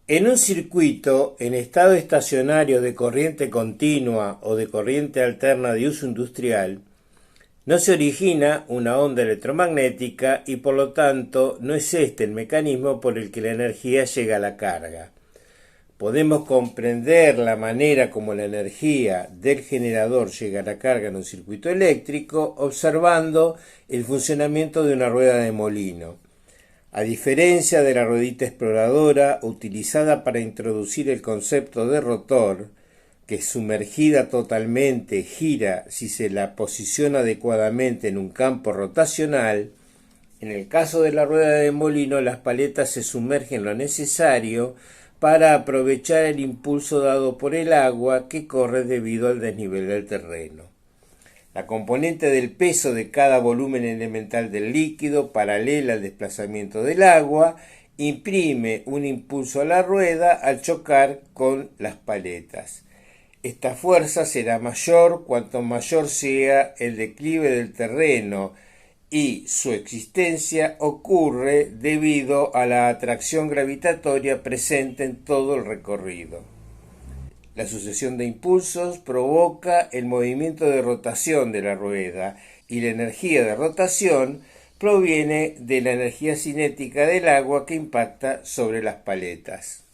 En un circuito en estado estacionario de corriente continua o de corriente alterna de uso industrial, no se origina una onda electromagnética y por lo tanto no es este el mecanismo por el que la energía llega a la carga. Podemos comprender la manera como la energía del generador llega a la carga en un circuito eléctrico observando el funcionamiento de una rueda de molino. A diferencia de la ruedita exploradora utilizada para introducir el concepto de rotor, que sumergida totalmente gira si se la posiciona adecuadamente en un campo rotacional, en el caso de la rueda de molino las paletas se sumergen lo necesario para aprovechar el impulso dado por el agua que corre debido al desnivel del terreno. La componente del peso de cada volumen elemental del líquido, paralela al desplazamiento del agua, imprime un impulso a la rueda al chocar con las paletas. Esta fuerza será mayor cuanto mayor sea el declive del terreno y su existencia ocurre debido a la atracción gravitatoria presente en todo el recorrido. La sucesión de impulsos provoca el movimiento de rotación de la rueda y la energía de rotación proviene de la energía cinética del agua que impacta sobre las paletas.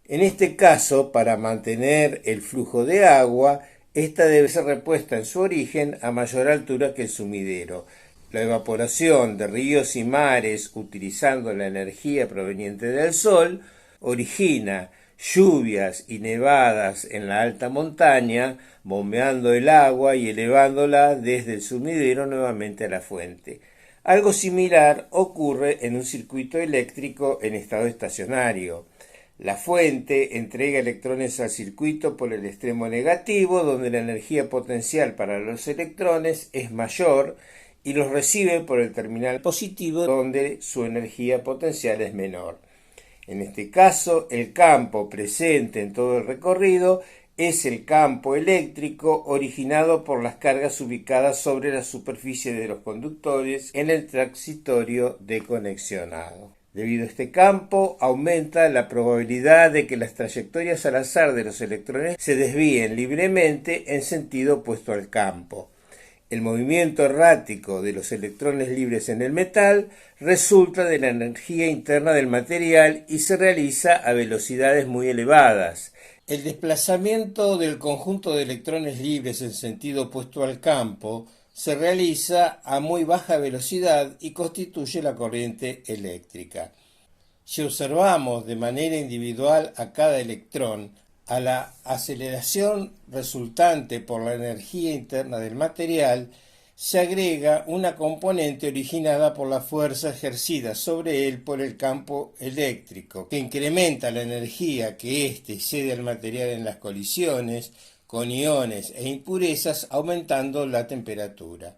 En este caso, para mantener el flujo de agua, esta debe ser repuesta en su origen a mayor altura que el sumidero. La evaporación de ríos y mares utilizando la energía proveniente del sol origina lluvias y nevadas en la alta montaña, bombeando el agua y elevándola desde el sumidero nuevamente a la fuente. Algo similar ocurre en un circuito eléctrico en estado estacionario. La fuente entrega electrones al circuito por el extremo negativo, donde la energía potencial para los electrones es mayor, y los recibe por el terminal positivo, donde su energía potencial es menor. En este caso, el campo presente en todo el recorrido es el campo eléctrico originado por las cargas ubicadas sobre la superficie de los conductores en el transitorio de conexionado. Debido a este campo, aumenta la probabilidad de que las trayectorias al azar de los electrones se desvíen libremente en sentido opuesto al campo. El movimiento errático de los electrones libres en el metal resulta de la energía interna del material y se realiza a velocidades muy elevadas. El desplazamiento del conjunto de electrones libres en sentido opuesto al campo se realiza a muy baja velocidad y constituye la corriente eléctrica. Si observamos de manera individual a cada electrón, a la aceleración resultante por la energía interna del material se agrega una componente originada por la fuerza ejercida sobre él por el campo eléctrico, que incrementa la energía que éste cede al material en las colisiones con iones e impurezas, aumentando la temperatura.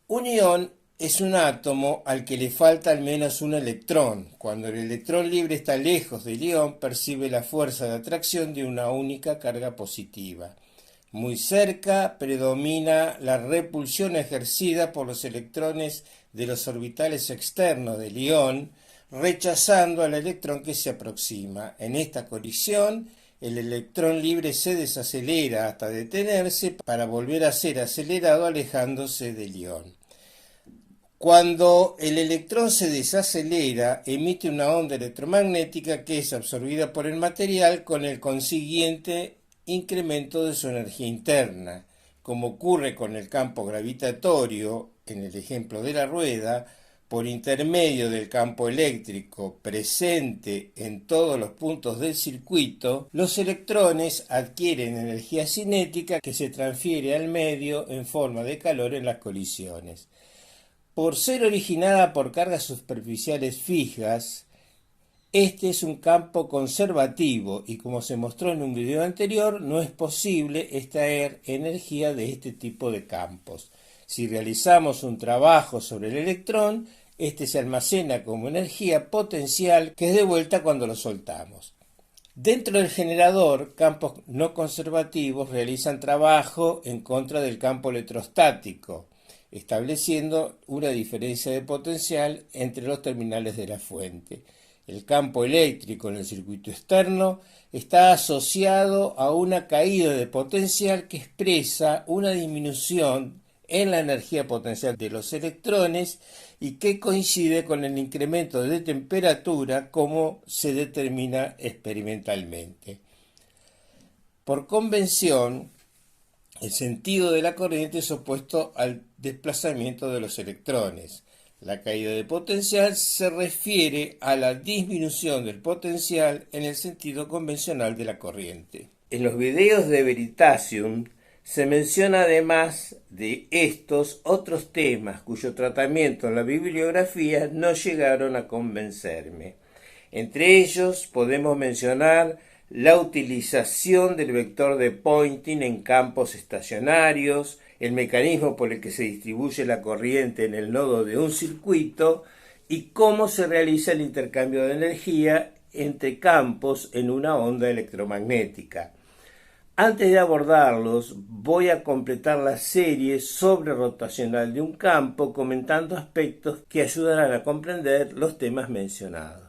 Un ion es un átomo al que le falta al menos un electrón. Cuando el electrón libre está lejos del ion, percibe la fuerza de atracción de una única carga positiva. Muy cerca predomina la repulsión ejercida por los electrones de los orbitales externos del ion, rechazando al electrón que se aproxima. En esta colisión, el electrón libre se desacelera hasta detenerse para volver a ser acelerado alejándose del ion. Cuando el electrón se desacelera, emite una onda electromagnética que es absorbida por el material con el consiguiente incremento de su energía interna. Como ocurre con el campo gravitatorio, en el ejemplo de la rueda, por intermedio del campo eléctrico presente en todos los puntos del circuito, los electrones adquieren energía cinética que se transfiere al medio en forma de calor en las colisiones. Por ser originada por cargas superficiales fijas, este es un campo conservativo y, como se mostró en un video anterior, no es posible extraer energía de este tipo de campos. Si realizamos un trabajo sobre el electrón, este se almacena como energía potencial que es devuelta cuando lo soltamos. Dentro del generador, campos no conservativos realizan trabajo en contra del campo electrostático, estableciendo una diferencia de potencial entre los terminales de la fuente. El campo eléctrico en el circuito externo está asociado a una caída de potencial que expresa una disminución en la energía potencial de los electrones y que coincide con el incremento de temperatura como se determina experimentalmente. Por convención, el sentido de la corriente es opuesto al desplazamiento de los electrones. La caída de potencial se refiere a la disminución del potencial en el sentido convencional de la corriente. En los videos de Veritasium se menciona además de estos otros temas cuyo tratamiento en la bibliografía no llegaron a convencerme. Entre ellos podemos mencionar la utilización del vector de Poynting en campos estacionarios, el mecanismo por el que se distribuye la corriente en el nodo de un circuito y cómo se realiza el intercambio de energía entre campos en una onda electromagnética. Antes de abordarlos, voy a completar la serie sobre rotacional de un campo comentando aspectos que ayudarán a comprender los temas mencionados.